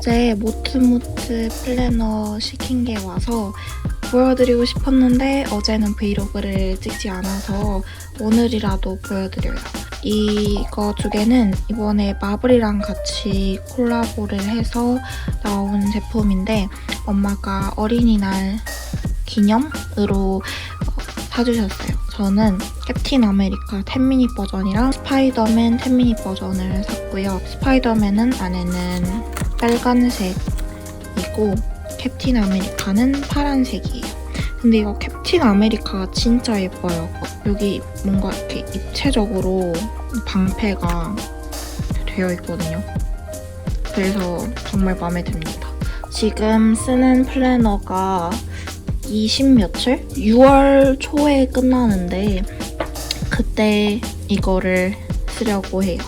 어제 모트모트 플래너 시킨 게 와서 보여드리고 싶었는데 어제는 브이로그를 찍지 않아서 오늘이라도 보여드려요. 이거 두 개는 이번에 마블이랑 같이 콜라보를 해서 나온 제품인데 엄마가 어린이날 기념으로 사주셨어요. 저는 캡틴 아메리카 10미닛 버전이랑 스파이더맨 10미닛 버전을 샀고요. 스파이더맨은 안에는 빨간색이고 캡틴 아메리카는 파란색이에요. 근데 이거 캡틴 아메리카가 진짜 예뻐요. 여기 뭔가 이렇게 입체적으로 방패가 되어 있거든요. 그래서 정말 마음에 듭니다. 지금 쓰는 플래너가 20며칠? 6월 초에 끝나는데 그때 이거를 쓰려고 해요.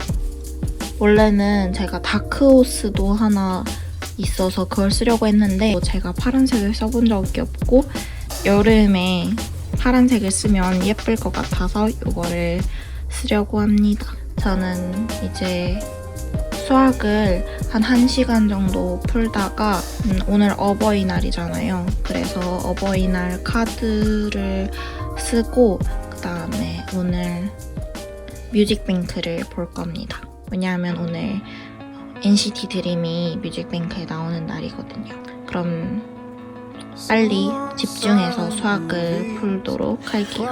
원래는 제가 다크호스도 하나 있어서 그걸 쓰려고 했는데 제가 파란색을 써본 적이 없고 여름에 파란색을 쓰면 예쁠 것 같아서 이거를 쓰려고 합니다. 저는 이제 수학을 한 1시간 정도 풀다가 오늘 어버이날이잖아요. 그래서 어버이날 카드를 쓰고 그 다음에 오늘 뮤직뱅크를 볼 겁니다. 왜냐하면 오늘 NCT 드림이 뮤직뱅크에 나오는 날이거든요. 그럼 빨리 집중해서 수학을 풀도록 할게요.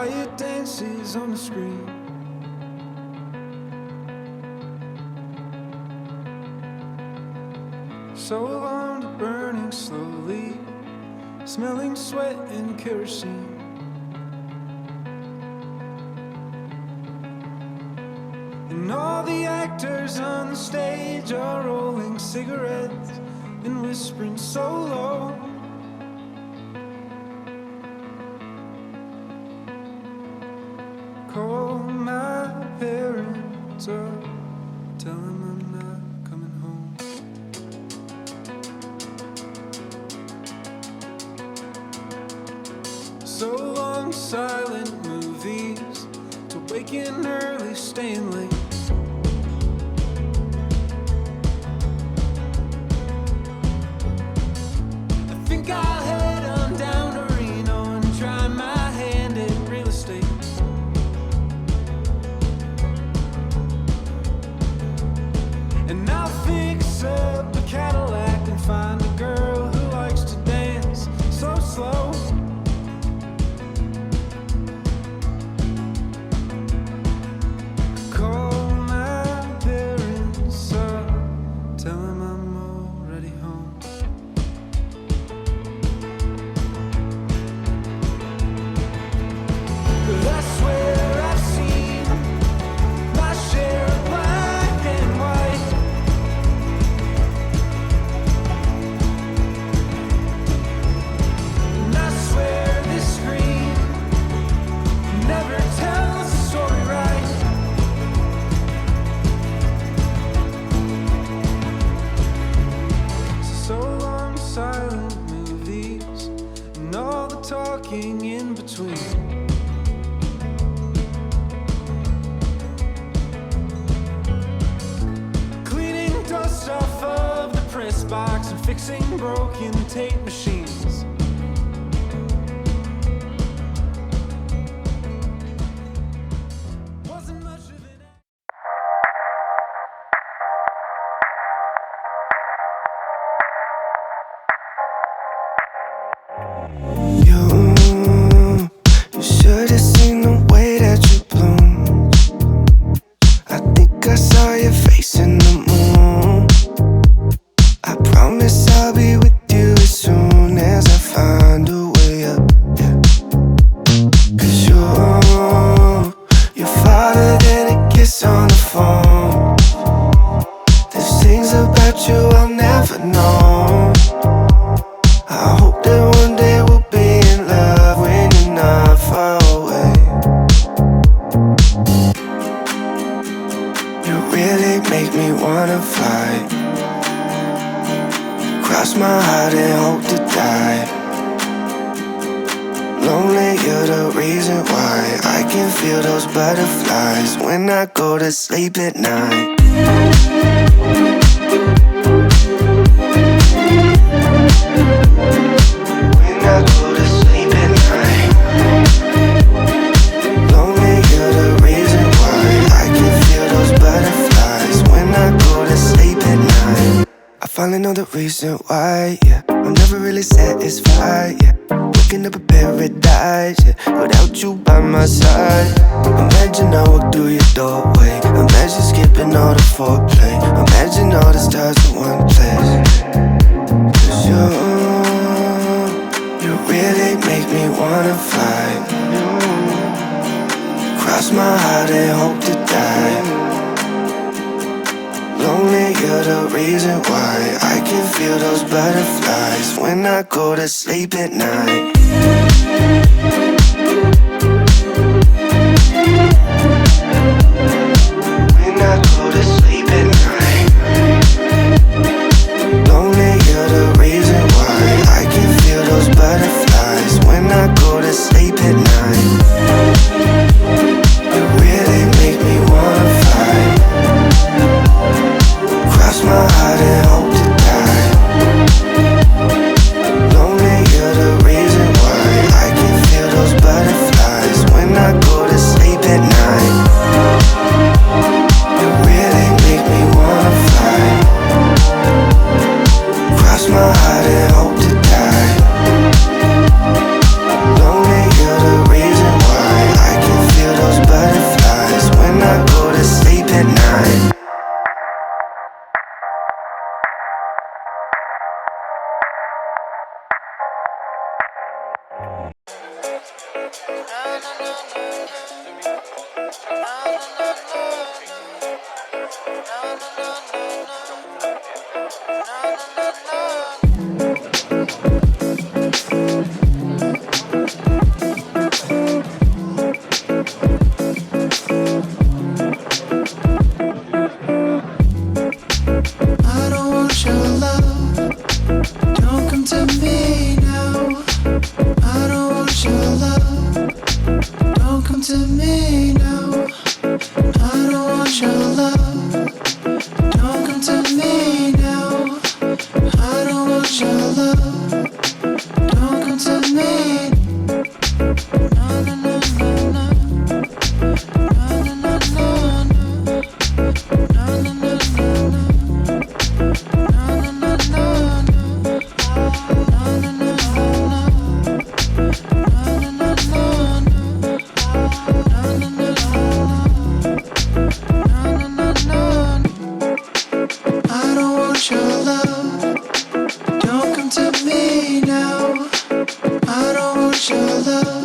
So alarmed, burning slowly, smelling sweat and kerosene. And all the actors on the stage are rolling cigarettes and whispering so low. Call my parents up, tell them I'm not coming home. So long silent movies, to waking early, staying late. I think I'll head on down to Reno and try my hand at real estate. And I'll fix up a Cadillac and find a girl who likes to dance so slow. In between. Cleaning dust off of the press box and fixing broken tape machines. Wasn't much of it. Should've seen the way that you bloom. I think I saw your face in the moon. I promise I'll be with you as soon as I find a way up, yeah. 'Cause you're farther than a kiss on the phone. There's things about you I'll never know. I hope that one day we'll be in love when you're not far away. You really make me wanna fly, cross my heart and hope to die. Lonely, you're the reason why I can feel those butterflies when I go to sleep at night. When I go to sleep at night, lonely, you're the reason why I can feel those butterflies. When I go to sleep at night, I finally know the reason why, yeah. I'm never really satisfied, yeah. Waking up a paradise, yeah, without you by my side. Imagine I walk through your doorway. Imagine skipping all the foreplay. Imagine all the stars in one place. 'Cause you really make me wanna fly. Cross my heart and hope to die. Lonely, you're the reason why I can feel those butterflies when I go to sleep at night. When I go to sleep at night, lonely, you're the reason why I can feel those butterflies when I go to sleep at night. You really make me wanna fly. Cross my heart and hope to die. Lonely, you're the reason why I can feel those butterflies when I go to sleep at night. You really make me wanna fly. Cross my heart and hope to die. Lonely, you're the reason why I can feel those butterflies when I go to sleep at night. I don't want your love. Don't come to me now. I don't want your love. Don't come to me now. I don't want your love. Don't come to me now. I don't want your love. Don't come to me. No, no, no, no, no. No, no, no, no, no. No, no, no, no, no. I don't want your love. Don't come to me now. I don't want your love.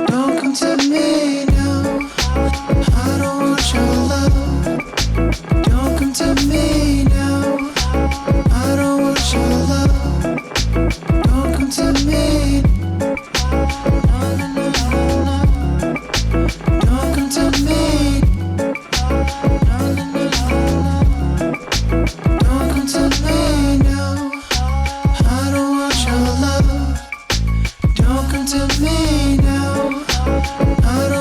Don't come to me now. I don't want your love. Don't come to me now. I don't want your love. Don't come to me. No, no, no, no, no. Don't come to me. No, no, no, no, no. Don't come to me now. I don't want your love. Don't come to me now. I don't